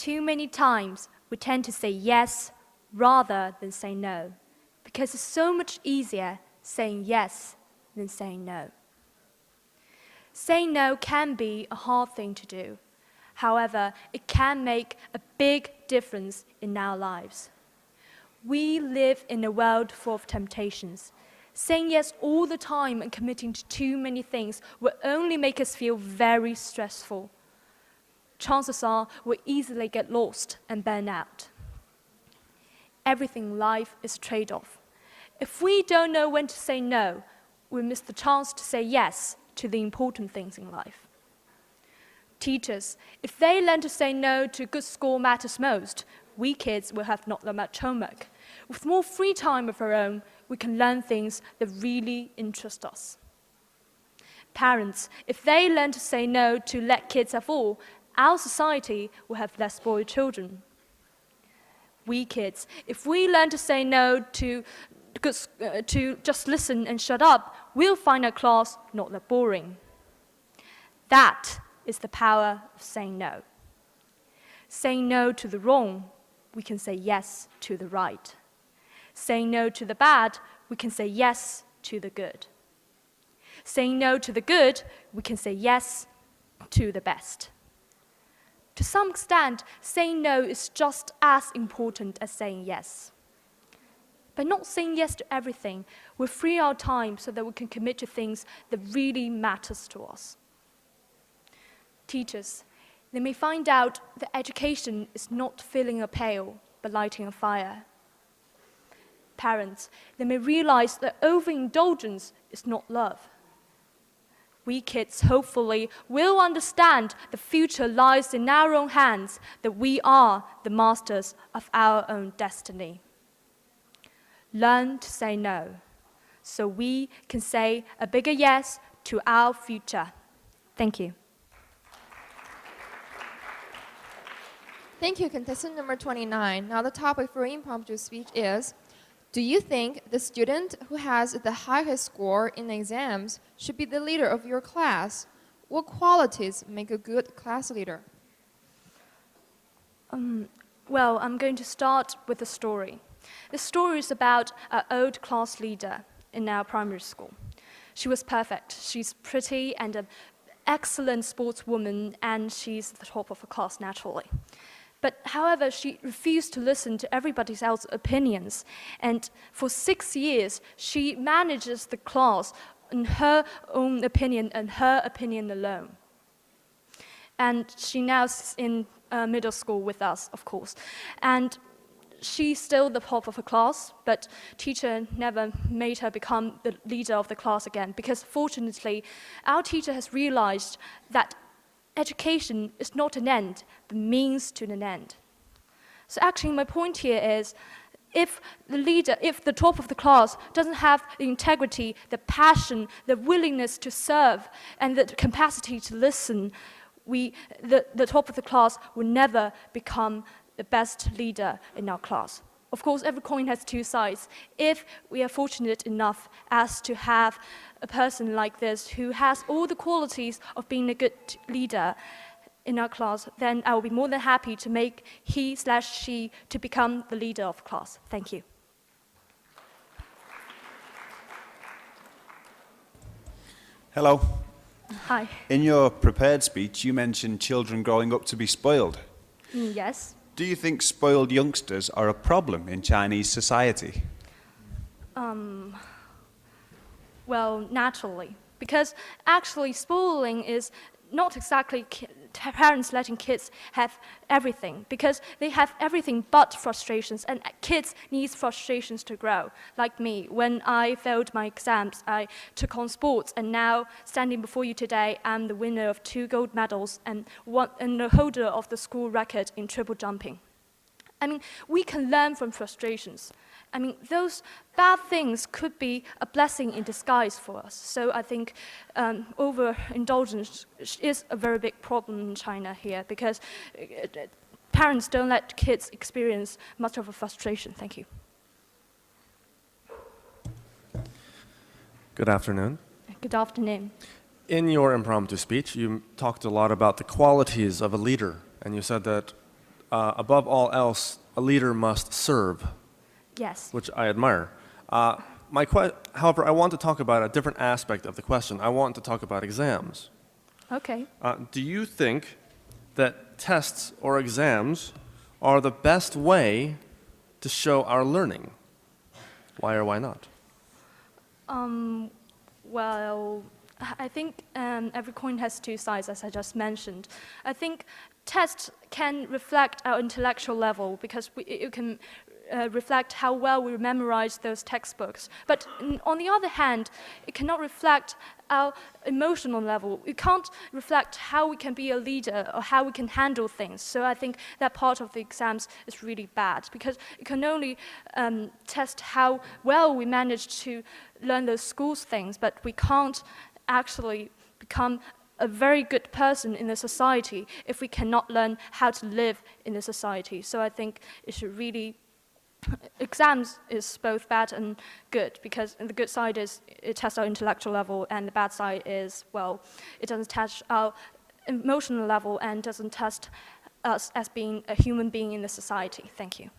too many times we tend to say yes rather than say no, because it's so much easier saying yes than saying no. Saying no can be a hard thing to do. However, it can make a big difference in our lives. We live in a world full of temptations. Saying yes all the time and committing to too many things will only make us feel very stressful. Chances are we'll easily get lost and burn out. Everything in life is a trade-off. If we don't know when to say no, we miss the chance to say yes to the important things in life. Teachers, if they learn to say no to good score matters most, we kids will have not that much homework. With more free time of our own, we can learn things that really interest us. Parents, if they learn to say no to let kids have all, our society will have less spoiled children. We kids, if we learn to say no to just listen and shut up, we'll find our class not that boring. That is the power of saying no. Saying no to the wrong, we can say yes to the right. Saying no to the bad, we can say yes to the good. Saying no to the good, we can say yes to the best. To some extent, saying no is just as important as saying yes. By not saying yes to everything, we free our time so that we can commit to things that really matters to us. Teachers, they may find out that education is not filling a pail, but lighting a fire. Parents, they may realize that overindulgence is not love. We kids, hopefully, will understand the future lies in our own hands, that we are the masters of our own destiny. Learn to say no, so we can say a bigger yes to our future. Thank you. Thank you, contestant number 29. Now the topic for impromptu speech is, do you think the student who has the highest score in the exams should be the leader of your class? What qualities make a good class leader? Well, I'm going to start with a story. The story is about an old class leader in our primary school. She was perfect. She's pretty and an excellent sportswoman, and she's the top of her class naturally. But however, she refused to listen to everybody else's opinions. And for 6 years, she manages the class in her own opinion and her opinion alone. And she now is in middle school with us, of course. And she's still the top of her class, but teacher never made her become the leader of the class again, because fortunately, our teacher has realized that education is not an end, but means to an end. So actually, my point here is, if the leader, if the top of the class doesn't have the integrity, the passion, the willingness to serve, and the capacity to listen, the top of the class will never become the best leader in our class. Of course, every coin has two sides. If we are fortunate enough as to have a person like this who has all the qualities of being a good leader in our class, then I will be more than happy to make he/she to become the leader of the class. Thank you. Hello. Hi. In your prepared speech, you mentioned children growing up to be spoiled. Yes. Do you think spoiled youngsters are a problem in Chinese society? Well, naturally. Because actually, spoiling is not exactly parents letting kids have everything, because they have everything but frustrations, and kids need frustrations to grow. Like me, when I failed my exams, I took on sports, and now, standing before you today, I'm the winner of 2 gold medals and the holder of the school record in triple jumping. I mean, we can learn from frustrations. I mean, those bad things could be a blessing in disguise for us. So I think overindulgence is a very big problem in China here, because parents don't let kids experience much of a frustration. Thank you. Good afternoon. Good afternoon. In your impromptu speech, you talked a lot about the qualities of a leader, and you said that above all else, a leader must serve, Yes. which I admire. However, I want to talk about a different aspect of the question. I want to talk about exams. Okay. Do you think that tests or exams are the best way to show our learning? Why or why not? Well, I think every coin has two sides, as I just mentioned. I think tests can reflect our intellectual level because it can reflect how well we memorize those textbooks. But on the other hand, it cannot reflect our emotional level. It can't reflect how we can be a leader or how we can handle things. So I think that part of the exams is really bad because it can only test how well we manage to learn those schools things, but we can't actually become a very good person in the society if we cannot learn how to live in the society. So I think it should really exams is both bad and good because the good side is it tests our intellectual level and the bad side is, well, it doesn't test our emotional level and doesn't test us as being a human being in the society. Thank you.